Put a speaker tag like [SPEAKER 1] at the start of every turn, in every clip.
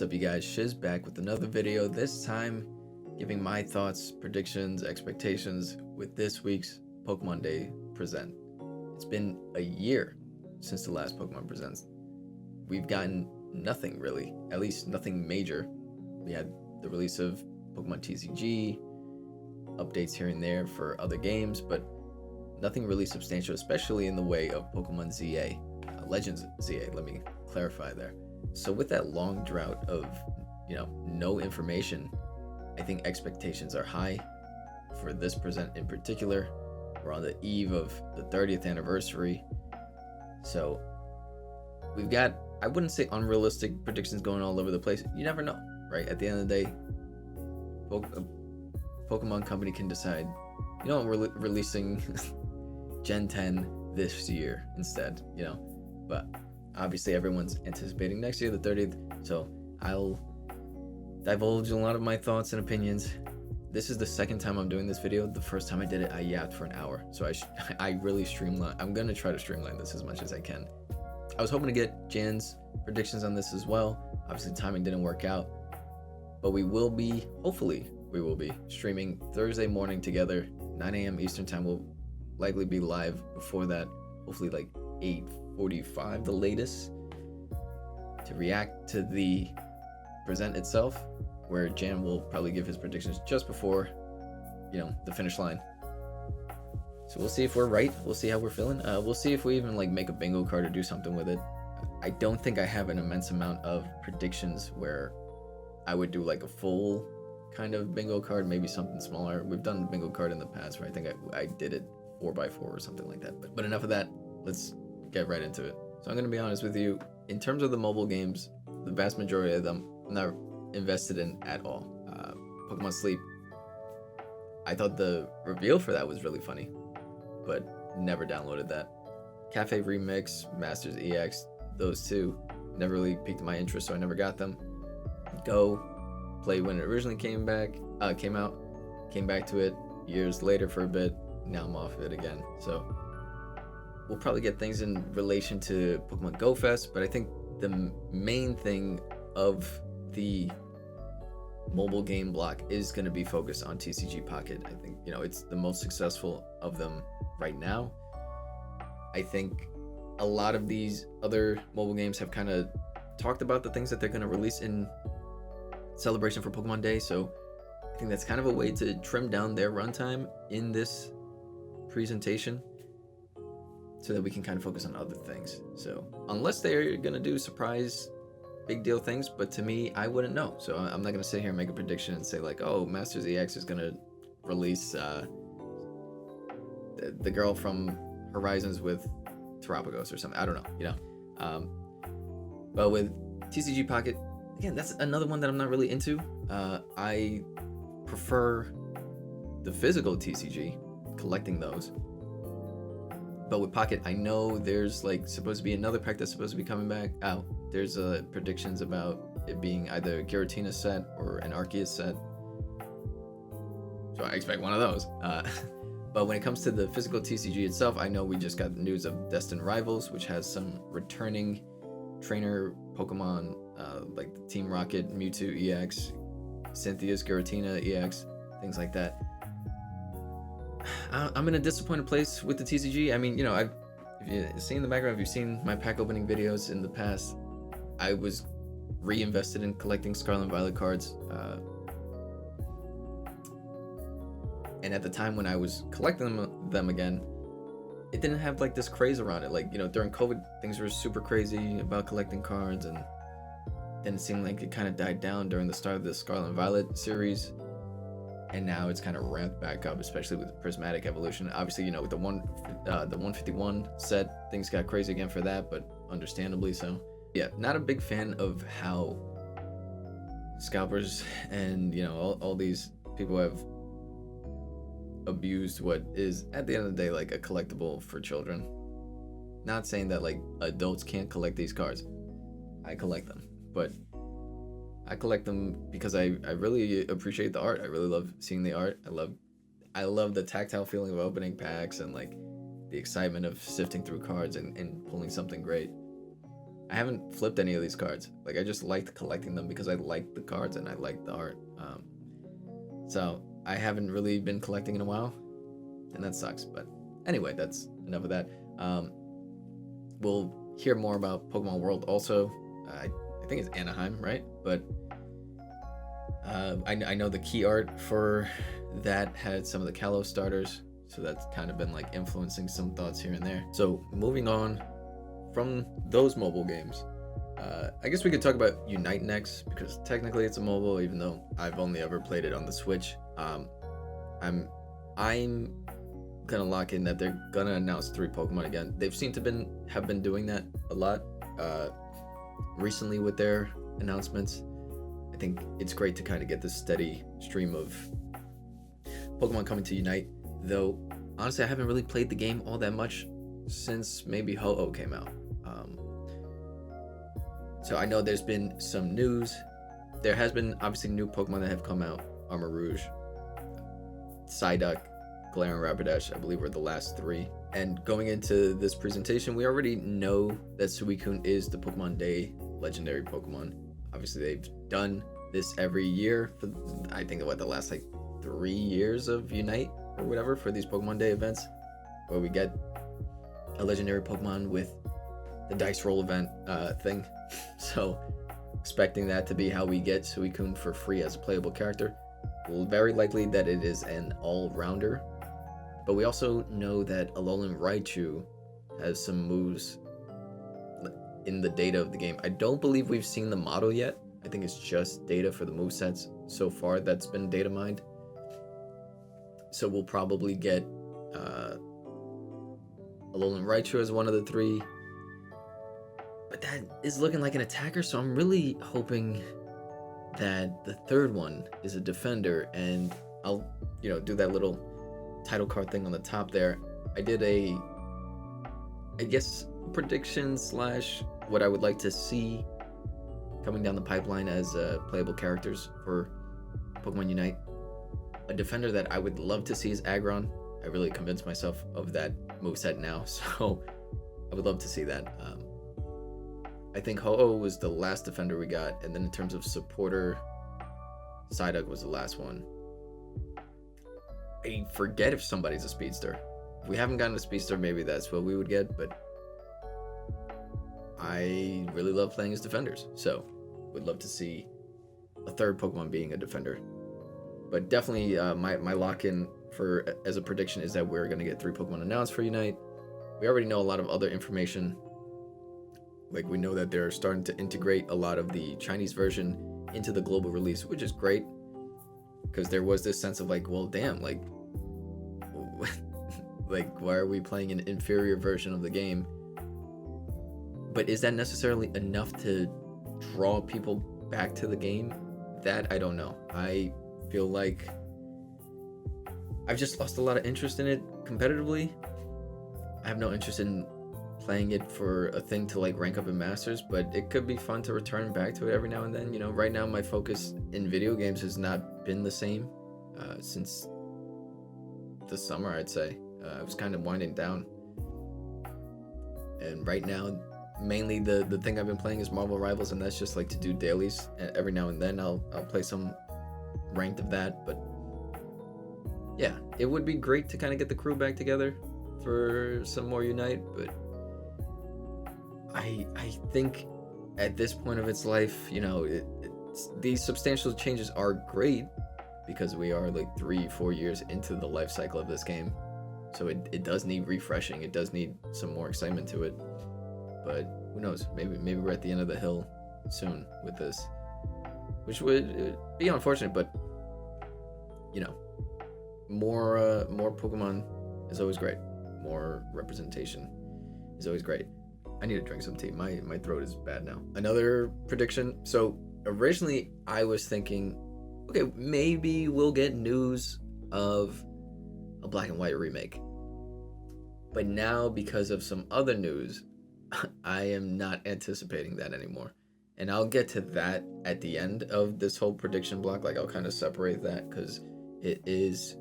[SPEAKER 1] What's up, you guys? Shiz back with another video, this time giving my thoughts, predictions, expectations with this week's Pokemon Day Present. It's been a year since the last Pokemon Presents. We've gotten nothing really, at least nothing major. We had the release of Pokemon TCG, updates here and there for other games, but nothing really substantial, especially in the way of Pokemon ZA, Legends ZA, let me clarify there. So with that long drought of, no information, I think expectations are high for this present in particular. We're on the eve of the 30th anniversary. So we've got, I wouldn't say unrealistic predictions going all over the place. You never know, right? At the end of the day, Pokemon Company can decide, we're releasing Gen 10 this year instead, but obviously everyone's anticipating next year, the 30th, so I'll divulge a lot of my thoughts and opinions. This is the second time I'm doing this video. The first time I did it, I yapped for an hour, so I really streamline. I'm gonna try to streamline this as much as I can. I was hoping to get Jan's predictions on this as well. Obviously timing didn't work out, but hopefully we will be streaming Thursday morning together, 9 a.m. Eastern time. We'll likely be live before that, hopefully like 8:45 the latest, to react to the present itself, where Jan will probably give his predictions just before the finish line. So we'll see if we're right, we'll see how we're feeling, we'll see if we even make a bingo card or do something with it. I don't think I have an immense amount of predictions where I would do like a full kind of bingo card, maybe something smaller. We've done bingo card in the past where I think I did it 4x4 or something like that, but enough of that. Let's get right into it. So I'm going to be honest with you, in terms of the mobile games, the vast majority of them I'm not invested in at all. Pokemon Sleep, I thought the reveal for that was really funny, but never downloaded that. Cafe Remix, Masters EX, those two never really piqued my interest, so I never got them. Go, played when it originally came out, came back to it years later for a bit, now I'm off of it again. So we'll probably get things in relation to Pokemon Go Fest, but I think the main thing of the mobile game block is going to be focused on TCG Pocket. I think, it's the most successful of them right now. I think a lot of these other mobile games have kind of talked about the things that they're going to release in celebration for Pokemon Day, so I think that's kind of a way to trim down their runtime in this presentation, so that we can kind of focus on other things. So unless they're gonna do surprise big deal things, but to me, I wouldn't know. So I'm not gonna sit here and make a prediction and say like, oh, Masters EX is gonna release the girl from Horizons with Terapagos or something. I don't know, but with TCG Pocket, again, that's another one that I'm not really into. I prefer the physical TCG, collecting those. But with Pocket, I know there's supposed to be another pack that's supposed to be coming back out. There's predictions about it being either a Giratina set or an Arceus set, so I expect one of those. But when it comes to the physical TCG itself, I know we just got the news of Destined Rivals, which has some returning trainer Pokemon, like the Team Rocket, Mewtwo EX, Cynthia's Giratina EX, things like that. I'm in a disappointed place with the TCG. I mean, if you've seen the background, if you've seen my pack opening videos in the past, I was reinvested in collecting Scarlet and Violet cards. And at the time when I was collecting them again, it didn't have this craze around it. During COVID, things were super crazy about collecting cards, and then it seemed like it kind of died down during the start of the Scarlet and Violet series. And now it's kind of ramped back up, especially with the Prismatic Evolution. Obviously, with the 151 set, things got crazy again for that, but understandably so. Yeah, not a big fan of how scalpers and, all these people have abused what is, at the end of the day, a collectible for children. Not saying that, adults can't collect these cards. I collect them, but I collect them because I really appreciate the art. I really love seeing the art. I love the tactile feeling of opening packs and the excitement of sifting through cards and pulling something great. I haven't flipped any of these cards. Like, I just liked collecting them because I liked the cards and I liked the art. So I haven't really been collecting in a while, and that sucks. But anyway, that's enough of that. We'll hear more about Pokemon World also. I think it's Anaheim, right? But I know the key art for that had some of the Kalos starters, so that's kind of been like influencing some thoughts here and there. So moving on from those mobile games, I guess we could talk about Unite next, because technically it's a mobile, even though I've only ever played it on the Switch. I'm gonna lock in that they're gonna announce 3 Pokemon again. They've seemed to have been doing that a lot recently with their announcements. I think it's great to kind of get this steady stream of Pokemon coming to Unite, though honestly I haven't really played the game all that much since maybe Ho-Oh came out. So I know there's been some news. There has been obviously new Pokemon that have come out. Armor Rouge, Psyduck, Galarian Rapidash, I believe were the last 3. And going into this presentation, we already know that Suicune is the Pokemon Day legendary Pokemon. Obviously they've done this every year for, I think, the last like 3 years of Unite or whatever for these Pokemon Day events, where we get a legendary Pokemon with the dice roll event thing. So expecting that to be how we get Suicune for free as a playable character. Very likely that it is an all-rounder, but we also know that Alolan Raichu has some moves in the data of the game. I don't believe we've seen the model yet. I think it's just data for the movesets so far that's been data mined. So we'll probably get Alolan Raichu as one of the 3. But that is looking like an attacker, so I'm really hoping that the 3rd one is a defender, and I'll, do that little title card thing on the top there. I did I guess, prediction / what I would like to see coming down the pipeline as playable characters for Pokemon Unite. A defender that I would love to see is Aggron. I really convinced myself of that moveset now, so I would love to see that. I think Ho-Oh was the last defender we got, and then in terms of supporter, Psyduck was the last one. I forget if somebody's a speedster. If we haven't gotten a speedster, maybe that's what we would get, but I really love playing as defenders, so would love to see a 3rd Pokemon being a defender. But definitely my lock-in for as a prediction is that we're going to get 3 Pokemon announced for Unite. We already know a lot of other information. Like, we know that they're starting to integrate a lot of the Chinese version into the global release, which is great, because there was this sense of like, well, damn, like why are we playing an inferior version of the game? But is that necessarily enough to draw people back to the game? That I don't know. I feel like I've just lost a lot of interest in it competitively. I have no interest in playing it for a thing to like rank up in Masters, but it could be fun to return back to it every now and then. Right now my focus in video games has not been the same since the summer, I'd say. I was kind of winding down, and right now mainly the thing I've been playing is Marvel Rivals, and that's just like to do dailies. And every now and then I'll play some ranked of that. But yeah, it would be great to kind of get the crew back together for some more Unite, but I think at this point of its life, these substantial changes are great because we are like 3-4 years into the life cycle of this game. So it does need refreshing. It does need some more excitement to it. But who knows? Maybe we're at the end of the hill soon with this, which would be unfortunate. But more Pokemon is always great. More representation is always great. I need to drink some tea. My throat is bad now. Another prediction. So originally I was thinking, okay, maybe we'll get news of a Black and White remake. But now, because of some other news, I am not anticipating that anymore. And I'll get to that at the end of this whole prediction block. Like, I'll kind of separate that because it is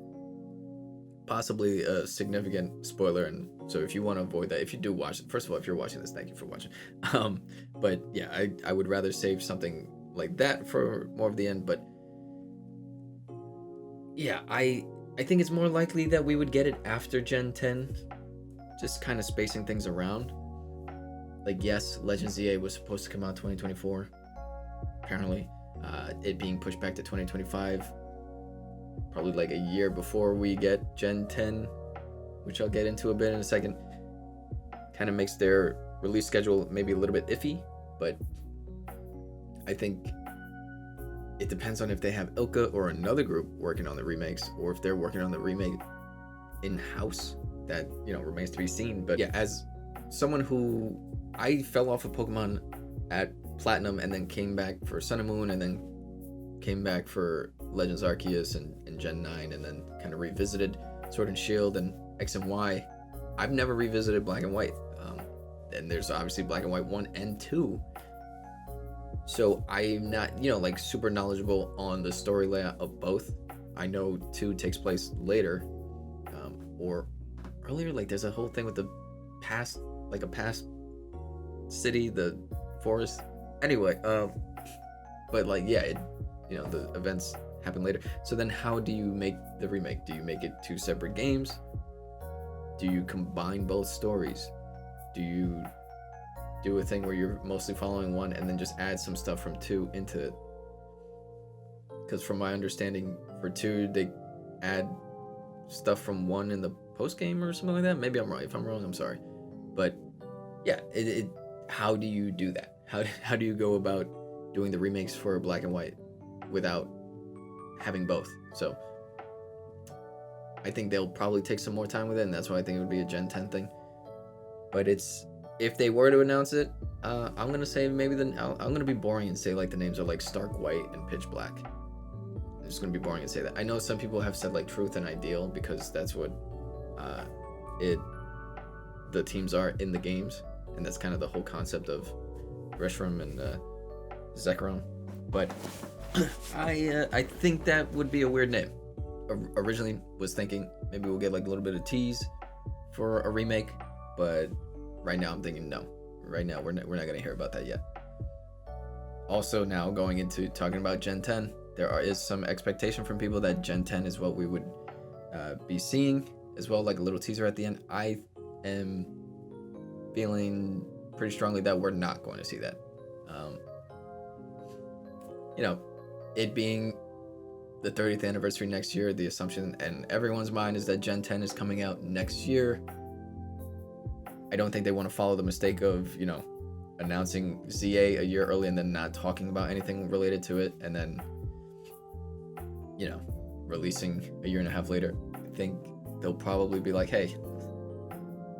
[SPEAKER 1] possibly a significant spoiler, and so if you want to avoid that, if you do watch, first of all, if you're watching this, thank you for watching. But yeah, I would rather save something like that for more of the end. But yeah, I think it's more likely that we would get it after Gen 10, just kind of spacing things around. Like, yes, Legends ZA was supposed to come out 2024, apparently. It being pushed back to 2025, probably like a year before we get Gen 10, which I'll get into a bit in a second. Kind of makes their release schedule maybe a little bit iffy, but I think it depends on if they have Ilka or another group working on the remakes, or if they're working on the remake in-house. That, you know, remains to be seen. But yeah, as someone who, I fell off of Pokemon at Platinum and then came back for Sun and Moon and then came back for Legends Arceus and Gen 9 and then kind of revisited Sword and Shield and X and Y. I've never revisited Black and White. And there's obviously Black and White 1 and 2. So I'm not, you know, like super knowledgeable on the story layout of both. I know 2 takes place later, or earlier. Like there's a whole thing with the past, like a past city, the forest. Anyway, but like, yeah, you know, the events happen later. So then how do you make the remake? Do you make it 2 separate games? Do you combine both stories? Do you do a thing where you're mostly following 1 and then just add some stuff from 2 into it? Because from my understanding, for 2, they add stuff from 1 in the post game or something like that. Maybe I'm wrong. If I'm wrong, I'm sorry. But yeah, how do you do that? How do you go about doing the remakes for Black and White without having both? So I think they'll probably take some more time with it, and that's why I think it would be a Gen 10 thing. But if they were to announce it, I'm gonna say maybe I'm gonna be boring and say like the names are like Stark White and Pitch Black. I'm just gonna be boring and say that. I know some people have said like Truth and Ideal because that's what the teams are in the games, and that's kind of the whole concept of Reshiram and Zekrom. But I think that would be a weird name. Originally was thinking maybe we'll get like a little bit of tease for a remake, but right now I'm thinking no. Right now we're not gonna hear about that yet. Also, now going into talking about Gen 10, is some expectation from people that Gen 10 is what we would be seeing as well, like a little teaser at the end. I am feeling pretty strongly that we're not going to see that. You know, it being the 30th anniversary next year, the assumption in everyone's mind is that Gen 10 is coming out next year. I don't think they want to follow the mistake of, you know, announcing ZA a year early and then not talking about anything related to it, and then, you know, releasing a year and a half later. I think they'll probably be like, hey,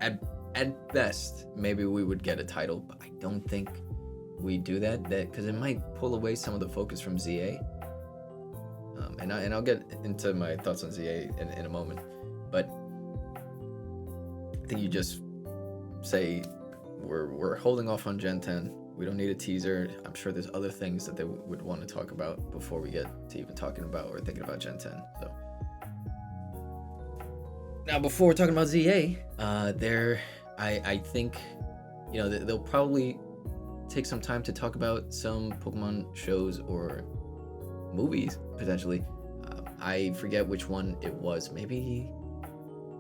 [SPEAKER 1] at best, maybe we would get a title, but I don't think we do that because it might pull away some of the focus from ZA. And I'll get into my thoughts on ZA in a moment, but I think you just say we're holding off on Gen 10. We don't need a teaser. I'm sure there's other things that they would want to talk about before we get to even talking about or thinking about Gen 10. So now, before we're talking about ZA, I think, you know, they'll probably take some time to talk about some Pokemon shows or movies potentially. I forget which one it was. Maybe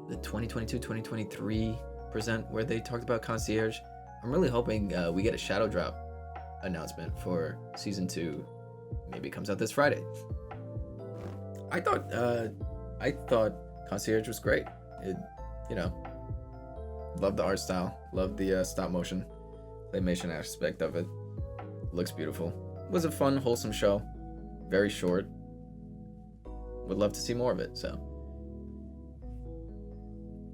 [SPEAKER 1] the 2022-2023 present where they talked about Concierge. I'm really hoping we get a Shadow Drop announcement for season 2. Maybe it comes out this Friday. I thought Concierge was great. It, you know, love the art style, love the stop motion claymation aspect of it. Looks beautiful. It was a fun, wholesome show. Very short. Would love to see more of it. So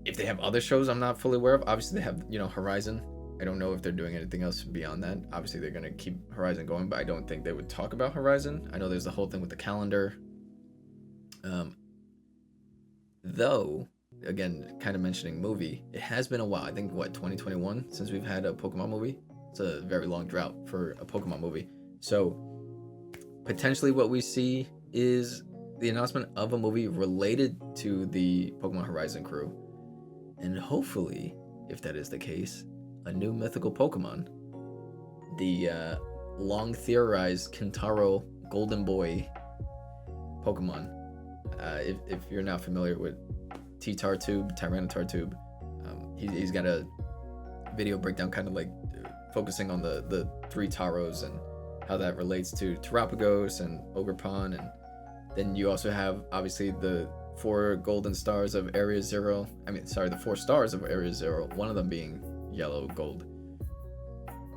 [SPEAKER 1] if they have other shows I'm not fully aware of, obviously they have, you know, Horizon. I don't know if they're doing anything else beyond that. Obviously they're going to keep Horizon going, but I don't think they would talk about Horizon. I know there's the whole thing with the calendar. Though, again, kind of mentioning movie, it has been a while. I think, 2021 since we've had a Pokemon movie? It's a very long drought for a Pokemon movie. So potentially what we see is the announcement of a movie related to the Pokemon Horizon crew. And hopefully, if that is the case, a new mythical Pokemon. The long theorized Kintaro Golden Boy Pokemon. If you're not familiar with Tyranitar, he's got a video breakdown kind of like focusing on the 3 Taros and how that relates to Terapagos and Ogerpon, and then you also have obviously the 4 golden stars of Area Zero. The 4 stars of Area Zero, one of them being yellow gold.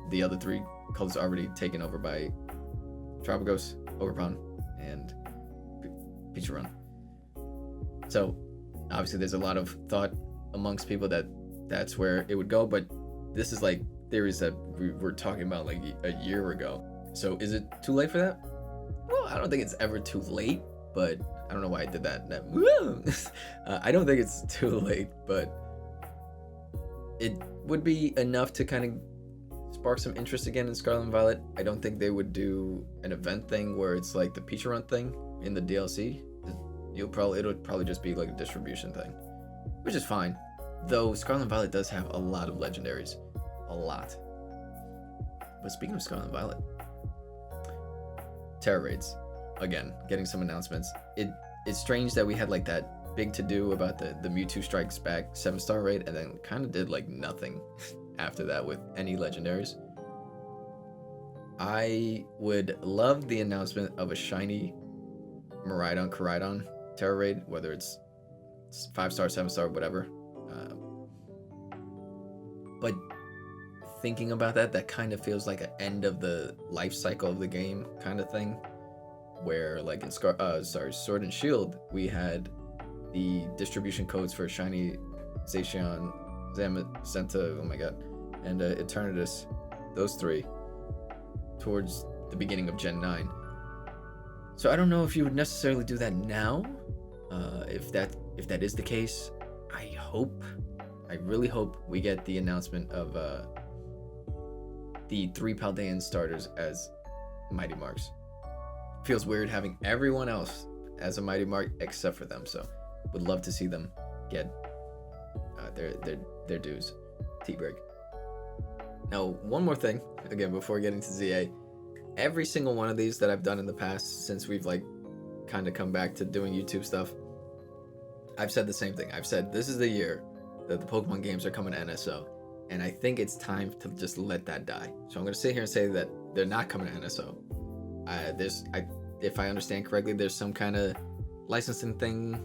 [SPEAKER 1] The other 3 colors are already taken over by Terapagos, Ogerpon, and Pichuran. So obviously there's a lot of thought amongst people that that's where it would go, but this is like theories that we were talking about like a year ago. So is it too late for that? Well, I don't think it's ever too late, but I don't know why I did that. I don't think it's too late, but it would be enough to kind of spark some interest again in Scarlet and Violet. I don't think they would do an event thing where it's like the Pichuran thing in the DLC. It'll probably just be like a distribution thing, which is fine. Though Scarlet and Violet does have a lot of legendaries, a lot. But speaking of Scarlet and Violet, Tera raids, again, getting some announcements. It's strange that we had like that big to do about the Mewtwo Strikes Back 7-star raid, and then kind of did like nothing after that with any legendaries. I would love the announcement of a shiny Koraidon Tera raid, whether it's 5-star, 7-star, whatever. But thinking about that kind of feels like an end of the life cycle of the game kind of thing, where like in Sword and Shield, we had the distribution codes for shiny Zacian, Zamazenta, oh my god, and Eternatus, those 3, towards the beginning of Gen 9. So I don't know if you would necessarily do that now. If that is the case, I really hope we get the announcement of the 3 Paldean starters as Mighty Marks. Feels weird having everyone else as a Mighty Mark except for them, so would love to see them get their dues. T-break. Now, one more thing, again, before getting to ZA. Every single one of these that I've done in the past, since we've like kind of come back to doing YouTube stuff, I've said the same thing. I've said this is the year that the Pokemon games are coming to NSO, and I think it's time to just let that die. So I'm going to sit here and say that they're not coming to NSO. If I understand correctly, there's some kind of licensing thing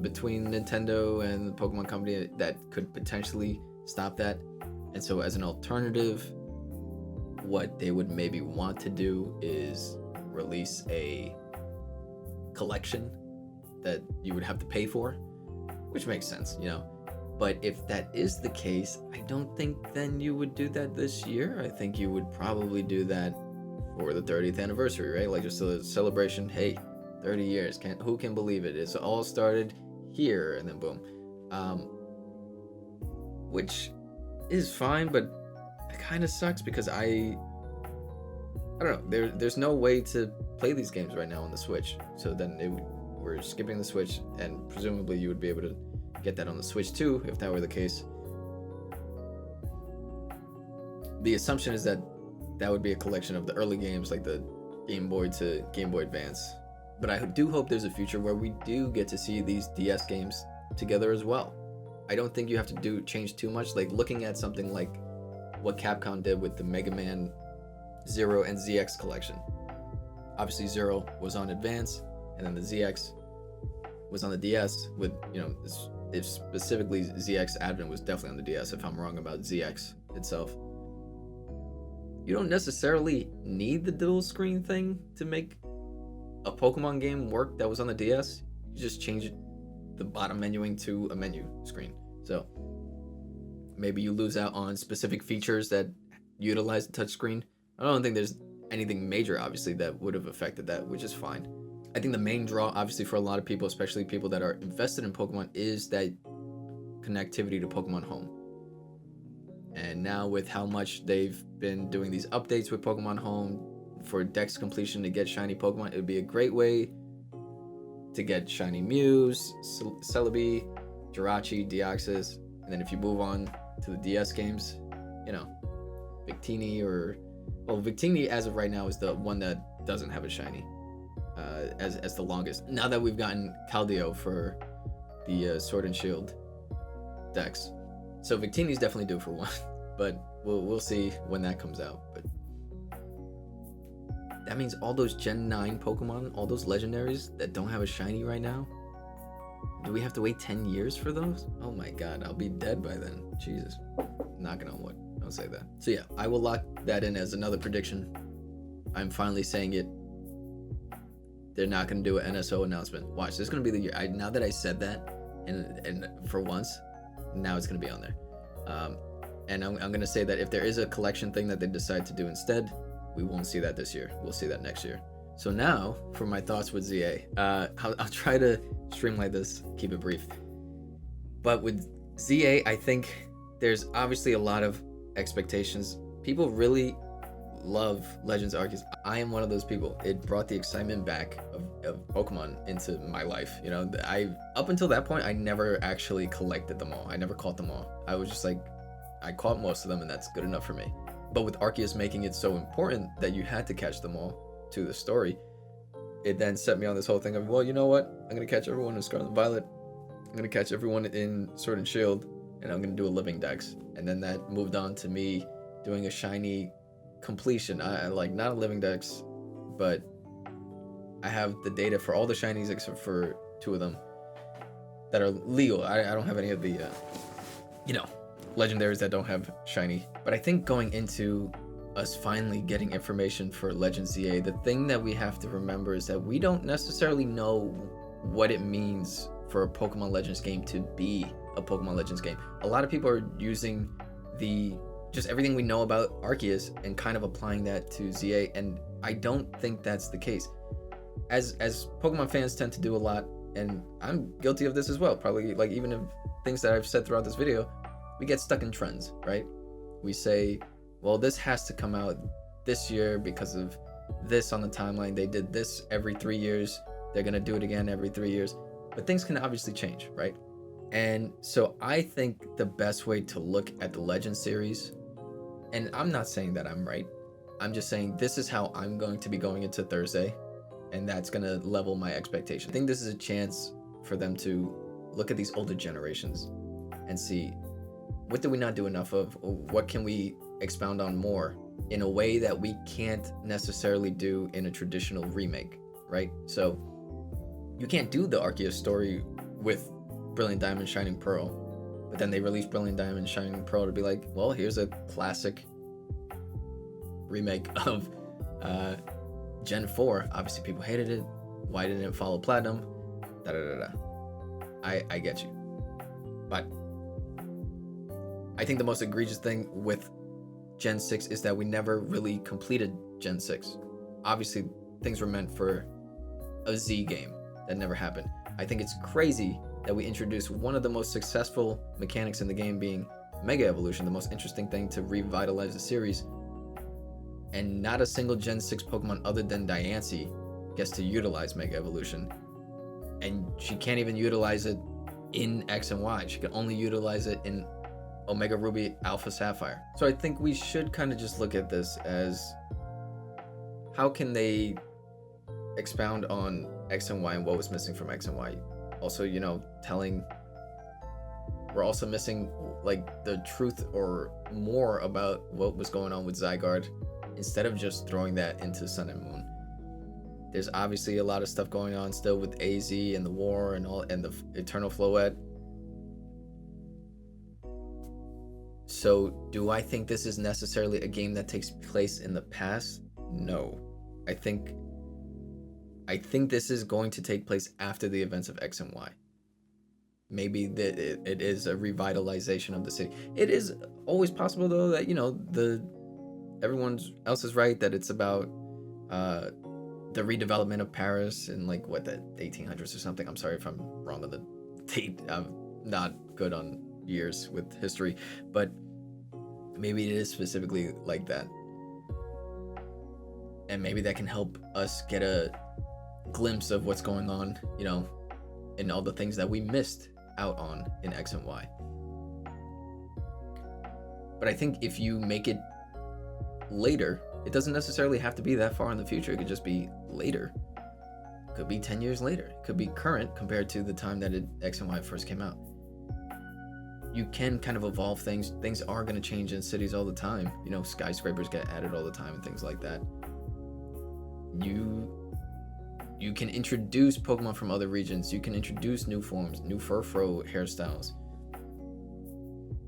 [SPEAKER 1] between Nintendo and the Pokemon Company that could potentially stop that. And so as an alternative, what they would maybe want to do is release a collection that you would have to pay for, which makes sense, you know. But if that is the case, I don't think then you would do that this year. I think you would probably do that for the 30th anniversary, right? Like just a celebration. Hey, 30 years. Who can believe it? It's all started here, and then boom. Which is fine, but it kind of sucks because I don't know. There's no way to play these games right now on the Switch. So then we're skipping the Switch, and presumably you would be able to get that on the Switch too, if that were the case. The assumption is that would be a collection of the early games, like the Game Boy to Game Boy Advance. But I do hope there's a future where we do get to see these DS games together as well. I don't think you have to change too much. Like looking at something like what Capcom did with the Mega Man Zero and ZX collection. Obviously Zero was on Advance, and then the ZX was on the DS with, you know, if specifically ZX Advent was definitely on the DS, if I'm wrong about ZX itself. You don't necessarily need the dual screen thing to make a Pokemon game work that was on the DS. You just change the bottom menuing to a menu screen. So maybe you lose out on specific features that utilize the touchscreen. I don't think there's anything major, obviously, that would have affected that, which is fine. I think the main draw, obviously, for a lot of people, especially people that are invested in Pokemon, is that connectivity to Pokemon Home. And now with how much they've been doing these updates with Pokemon Home for Dex completion to get shiny Pokemon, it would be a great way to get shiny Mews, Celebi, Jirachi, Deoxys, and then if you move on to the DS games, you know, Victini Victini as of right now is the one that doesn't have a shiny as the longest. Now that we've gotten Keldeo for the Sword and Shield decks, so Victini's definitely due for one, but we'll see when that comes out. But that means all those Gen 9 Pokemon, all those legendaries that don't have a shiny right now, do we have to wait 10 years for those? Oh my god, I'll be dead by then. Jesus. Knocking on wood. Don't say that. So yeah, I will lock that in as another prediction. I'm finally saying it. They're not going to do an NSO announcement. Watch, this is going to be the year. Now that I said that, and for once, now it's going to be on there. And I'm going to say that if there is a collection thing that they decide to do instead, we won't see that this year. We'll see that next year. So now, for my thoughts with ZA. I'll try to streamline this, keep it brief. But with ZA, I think there's obviously a lot of expectations. People really love Legends Arceus. I am one of those people. It brought the excitement back of Pokemon into my life. You know, up until that point, I never actually collected them all. I never caught them all. I was just like, I caught most of them and that's good enough for me. But with Arceus making it so important that you had to catch them all to the story, it then set me on this whole thing of, well, you know what? I'm going to catch everyone in Scarlet and Violet. I'm going to catch everyone in Sword and Shield, and I'm going to do a Living Dex. And then that moved on to me doing a shiny completion. I like not a Living Dex, but I have the data for all the shinies except for 2 of them that are legal. I don't have any of the, legendaries that don't have shiny. But I think going into us finally getting information for Legends ZA, the thing that we have to remember is that we don't necessarily know what it means for a Pokemon Legends game to be a Pokemon Legends game. A lot of people are using just everything we know about Arceus and kind of applying that to ZA, and I don't think that's the case. As Pokemon fans tend to do a lot, and I'm guilty of this as well, probably, like, even if things that I've said throughout this video, we get stuck in trends, right? We say, well, this has to come out this year because of this on the timeline. They did this every 3 years. They're going to do it again every 3 years. But things can obviously change, right? And so I think the best way to look at the Legend series, and I'm not saying that I'm right, I'm just saying this is how I'm going to be going into Thursday, and that's going to level my expectation. I think this is a chance for them to look at these older generations and see, what did we not do enough of? What can we expound on more in a way that we can't necessarily do in a traditional remake, right? So you can't do the Arceus story with Brilliant Diamond, Shining Pearl, but then they release Brilliant Diamond, Shining Pearl to be like, well, here's a classic remake of Gen 4. Obviously people hated it. Why didn't it follow Platinum? I get you. But I think the most egregious thing with Gen 6 is that we never really completed Gen 6. Obviously, things were meant for a Z game. That never happened. I think it's crazy that we introduced one of the most successful mechanics in the game being Mega Evolution, the most interesting thing to revitalize the series, and not a single Gen 6 Pokemon other than Diancie gets to utilize Mega Evolution. And she can't even utilize it in X and Y. She can only utilize it in Omega Ruby, Alpha Sapphire. So I think we should kind of just look at this as, how can they expound on X and Y and what was missing from X and Y? Also, we're also missing like the truth or more about what was going on with Zygarde, instead of just throwing that into Sun and Moon. There's obviously a lot of stuff going on still with AZ and the war and the Eternal Floette. So do I think this is necessarily a game that takes place in the past? No. I think this is going to take place after the events of X and Y. Maybe it is a revitalization of the city. It is always possible though that, everyone else is right, that it's about the redevelopment of Paris in like the 1800s or something. I'm sorry if I'm wrong on the date. I'm not good on years with history, but maybe it is specifically like that, and maybe that can help us get a glimpse of what's going on, and all the things that we missed out on in X and Y. But I think if you make it later, it doesn't necessarily have to be that far in the future. It could just be later. It could be 10 years later. It could be current compared to the time that X and Y first came out. You can kind of evolve things. Things are going to change in cities all the time. Skyscrapers get added all the time and things like that. You can introduce Pokemon from other regions. You can introduce new forms, new Furfro hairstyles.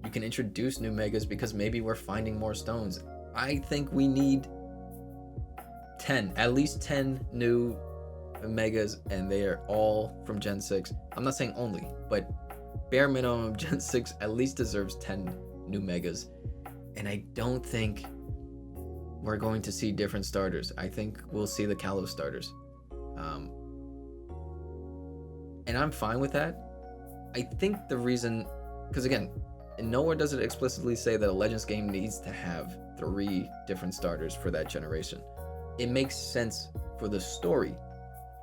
[SPEAKER 1] You can introduce new Megas because maybe we're finding more stones. I think we need at least 10 new Megas, and they are all from Gen 6. I'm not saying only, but bare minimum Gen 6 at least deserves 10 new Megas. And I don't think we're going to see different starters. I think we'll see the Kalos starters. And I'm fine with that. I think the reason, because again, nowhere does it explicitly say that a Legends game needs to have 3 different starters for that generation. It makes sense for the story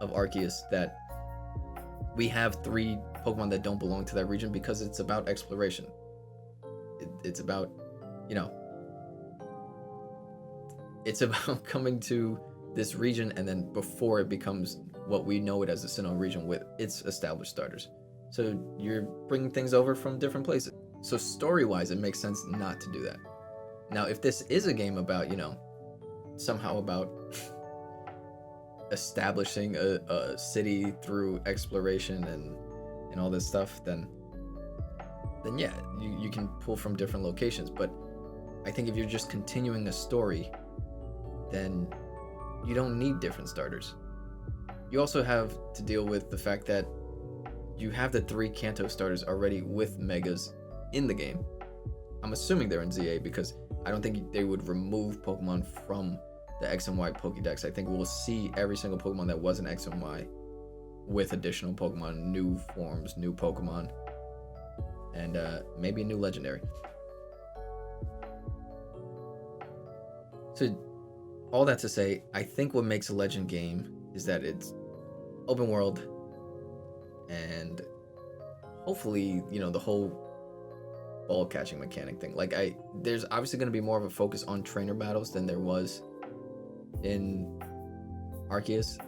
[SPEAKER 1] of Arceus that we have 3 Pokemon that don't belong to that region, because it's about exploration. It's about, it's about coming to this region, and then before it becomes what we know it as the Sinnoh region with its established starters. So you're bringing things over from different places. So story-wise, it makes sense not to do that. Now, if this is a game about, somehow about establishing a city through exploration and all this stuff, then yeah, you can pull from different locations. But I think if you're just continuing a story, then you don't need different starters. You also have to deal with the fact that you have the 3 Kanto starters already with Megas in the game. I'm assuming they're in ZA, because I don't think they would remove Pokemon from the X and Y Pokédex. I think we'll see every single Pokemon that was in X and Y with additional Pokemon, new forms, new Pokemon, and maybe a new legendary. So all that to say, I think what makes a Legend game is that it's open world, and hopefully, the whole ball catching mechanic thing. There's obviously going to be more of a focus on trainer battles than there was in Arceus.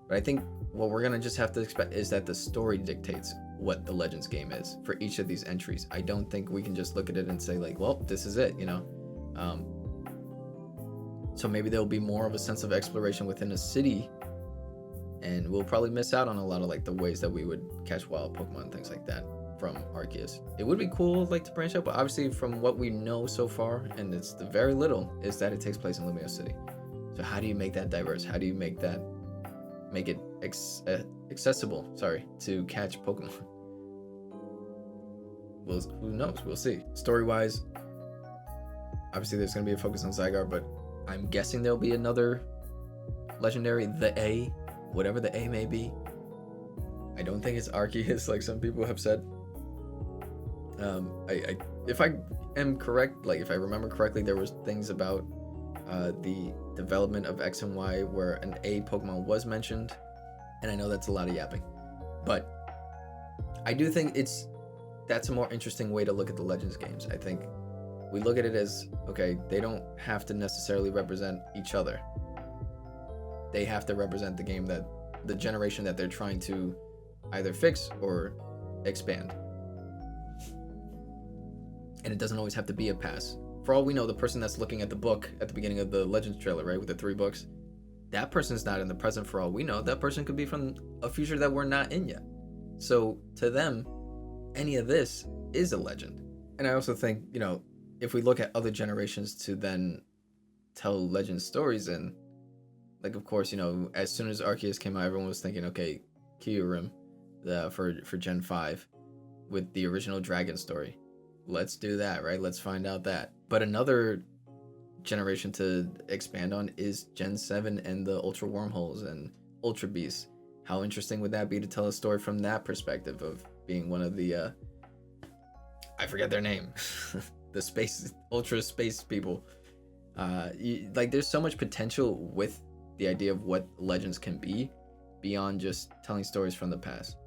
[SPEAKER 1] But I think what we're going to just have to expect is that the story dictates what the Legends game is for each of these entries. I don't think we can just look at it and say well, this is it, So maybe there'll be more of a sense of exploration within a city, and we'll probably miss out on a lot of the ways that we would catch wild Pokemon and things like that from Arceus. It would be cool to branch out, but obviously from what we know so far, and it's the very little, is that it takes place in Lumiose City. So how do you make that diverse? How do you make it accessible, to catch Pokemon? Well, who knows? We'll see. Story-wise, obviously there's going to be a focus on Zygarde, but I'm guessing there'll be another legendary, the A, whatever the A may be. I don't think it's Arceus like some people have said. If I am correct, if I remember correctly, there was things about the development of X and Y where an A Pokemon was mentioned, and I know that's a lot of yapping, but I do think that's a more interesting way to look at the Legends games. I think we look at it as, okay, they don't have to necessarily represent each other. They have to represent the generation that they're trying to either fix or expand. And it doesn't always have to be a pass. For all we know, the person that's looking at the book at the beginning of the Legends trailer, right, with the 3 books, that person's not in the present. For all we know, that person could be from a future that we're not in yet. So to them, any of this is a legend. And I also think, if we look at other generations to then tell legend stories in, of course, as soon as Arceus came out, everyone was thinking, okay, Kyurem, for Gen 5 with the original Dragon story. Let's do that, right? Let's find out that. But another generation to expand on is Gen 7 and the Ultra Wormholes and Ultra Beasts. How interesting would that be to tell a story from that perspective of being one of the, I forget their name, the Ultra Space people. There's so much potential with the idea of what Legends can be, beyond just telling stories from the past.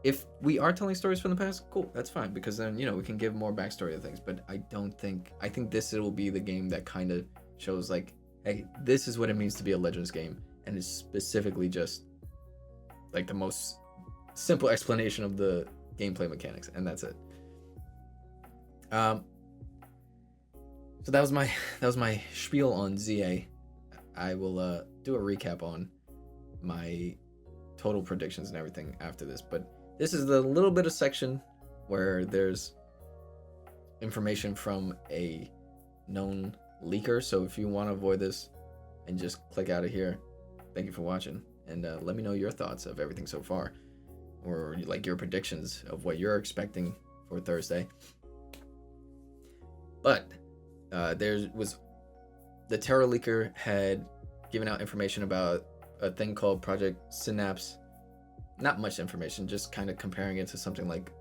[SPEAKER 1] If we are telling stories from the past, cool, that's fine, because then, we can give more backstory to things. But I think this will be the game that kind of shows like, hey, this is what it means to be a Legends game, and it's specifically just like the most simple explanation of the gameplay mechanics, and that's it. So that was my spiel on ZA. I will do a recap on my total predictions and everything after this, but this is the little bit of section where there's information from a known leaker. So if you want to avoid this and just click out of here, thank you for watching, and let me know your thoughts of everything so far, or like your predictions of what you're expecting for Thursday. But there was the Tera leaker had given out information about a thing called Project Synapse. Not much information, just kind of comparing it to something like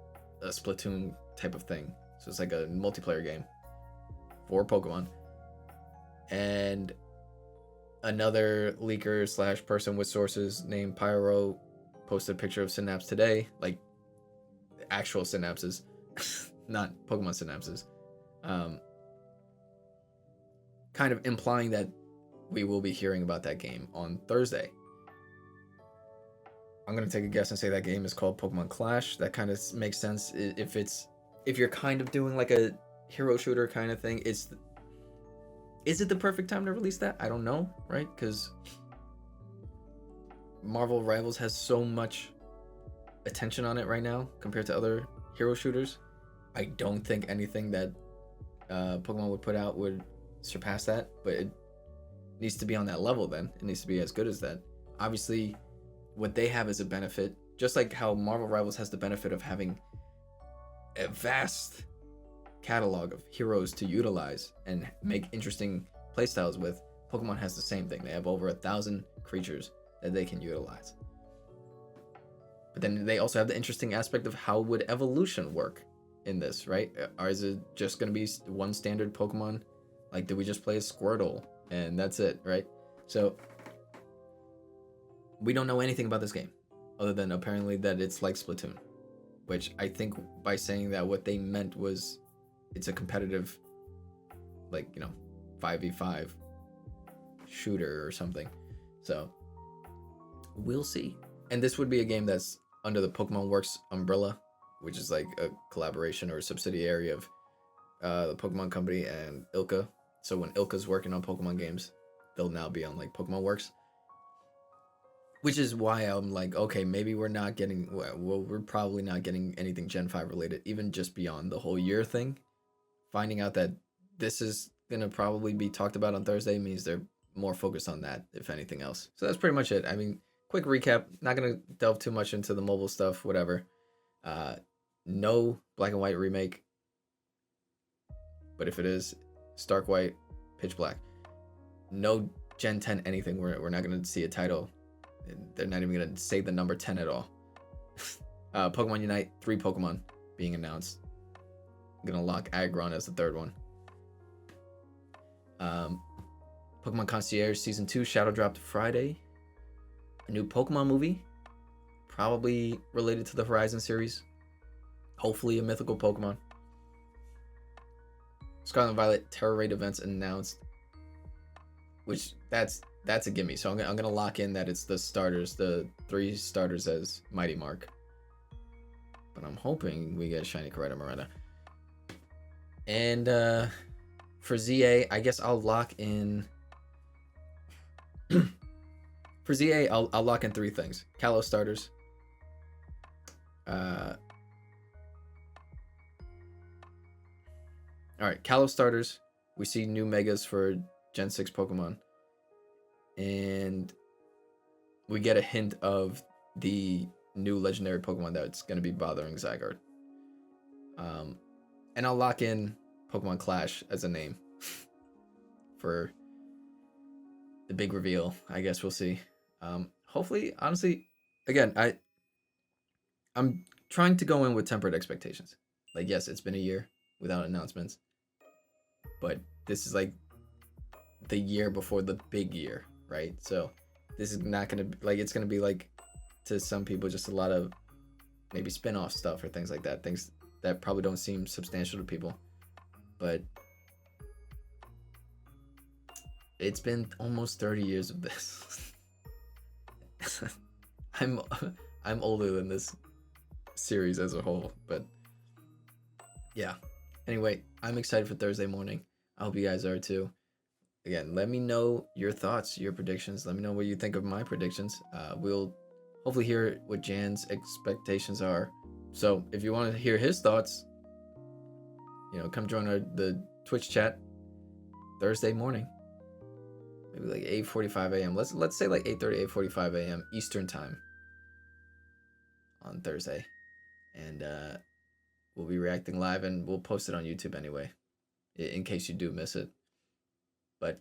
[SPEAKER 1] a Splatoon type of thing. So it's like a multiplayer game for Pokemon. And another leaker / person with sources named Pyro posted a picture of Synapse today, like actual synapses, not Pokemon synapses. Kind of implying that we will be hearing about that game on Thursday. I'm gonna take a guess and say that game is called Pokemon Clash. That kind of makes sense if you're kind of doing like a hero shooter kind of thing. Is it the perfect time to release that? I don't know, right? Because Marvel Rivals has so much attention on it right now compared to other hero shooters. I don't think anything that Pokemon would put out would surpass that, but it needs to be on that level. Then it needs to be as good as that. Obviously, what they have is a benefit, just like how Marvel Rivals has the benefit of having a vast catalog of heroes to utilize and make interesting playstyles with. Pokemon has the same thing. They have over 1,000 creatures that they can utilize. But then they also have the interesting aspect of how would evolution work in this, right? Or is it just going to be one standard Pokemon? Like, did we just play a Squirtle and that's it, right? So we don't know anything about this game other than apparently that it's like Splatoon, which I think by saying that what they meant was it's a competitive, like, 5v5 shooter or something. So we'll see. And this would be a game that's under the Pokemon Works umbrella, which is like a collaboration or a subsidiary of the Pokemon Company and Ilka. So when Ilka's working on Pokemon games, they'll now be on like Pokemon Works. Which is why I'm like, okay, maybe we're probably not getting anything Gen 5 related, even just beyond the whole year thing. Finding out that this is going to probably be talked about on Thursday means they're more focused on that, if anything else. So that's pretty much it. I mean, quick recap, not going to delve too much into the mobile stuff, whatever. No Black and White remake. But if it is, Stark White, Pitch Black. No Gen 10 anything. We're not going to see a title. They're not even going to say the number 10 at all. Pokemon Unite, 3 Pokemon being announced. I'm going to lock Aggron as the third one. Pokemon Concierge Season 2 Shadow dropped Friday. A new Pokemon movie. Probably related to the Horizon series. Hopefully a mythical Pokemon. Scarlet and Violet Terror Raid events announced. Which, that's a gimme. So I'm gonna lock in that it's the starters, the 3 starters as Mighty Mark. But I'm hoping we get Shiny Coretta Miranda. And for ZA, I guess I'll lock in. For ZA, I'll lock in 3 things: Kalos starters. All right, Kalos starters. We see new megas for Gen 6 Pokemon. And we get a hint of the new legendary Pokemon that's going to be bothering Zygarde. And I'll lock in Pokemon Clash as a name for the big reveal. I guess we'll see. Hopefully, honestly, again, I'm trying to go in with tempered expectations. Like, yes, it's been a year without announcements, but this is like the year before the big year, right? So this is not gonna be like, it's gonna be like, to some people, just a lot of maybe spin-off stuff or things like that, things that probably don't seem substantial to people. But it's been almost 30 years of this. I'm older than this series as a whole, but yeah. Anyway, I'm excited for Thursday morning. I hope you guys are too. Again, let me know your thoughts, your predictions. Let me know what you think of my predictions. We'll hopefully hear what Jan's expectations are. So if you want to hear his thoughts, come join the Twitch chat Thursday morning. Maybe like 8:45 a.m. Let's say like 8:30, 8:45 a.m. Eastern time on Thursday, and we'll be reacting live, and we'll post it on YouTube anyway, in case you do miss it. But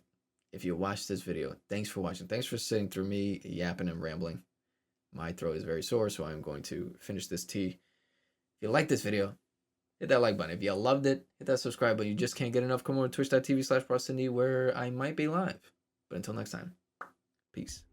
[SPEAKER 1] if you watched this video, thanks for watching. Thanks for sitting through me yapping and rambling. My throat is very sore, so I'm going to finish this tea. If you like this video, hit that like button. If you loved it, hit that subscribe button. You just can't get enough, come over to twitch.tv/BrosCindy, where I might be live. But until next time, peace.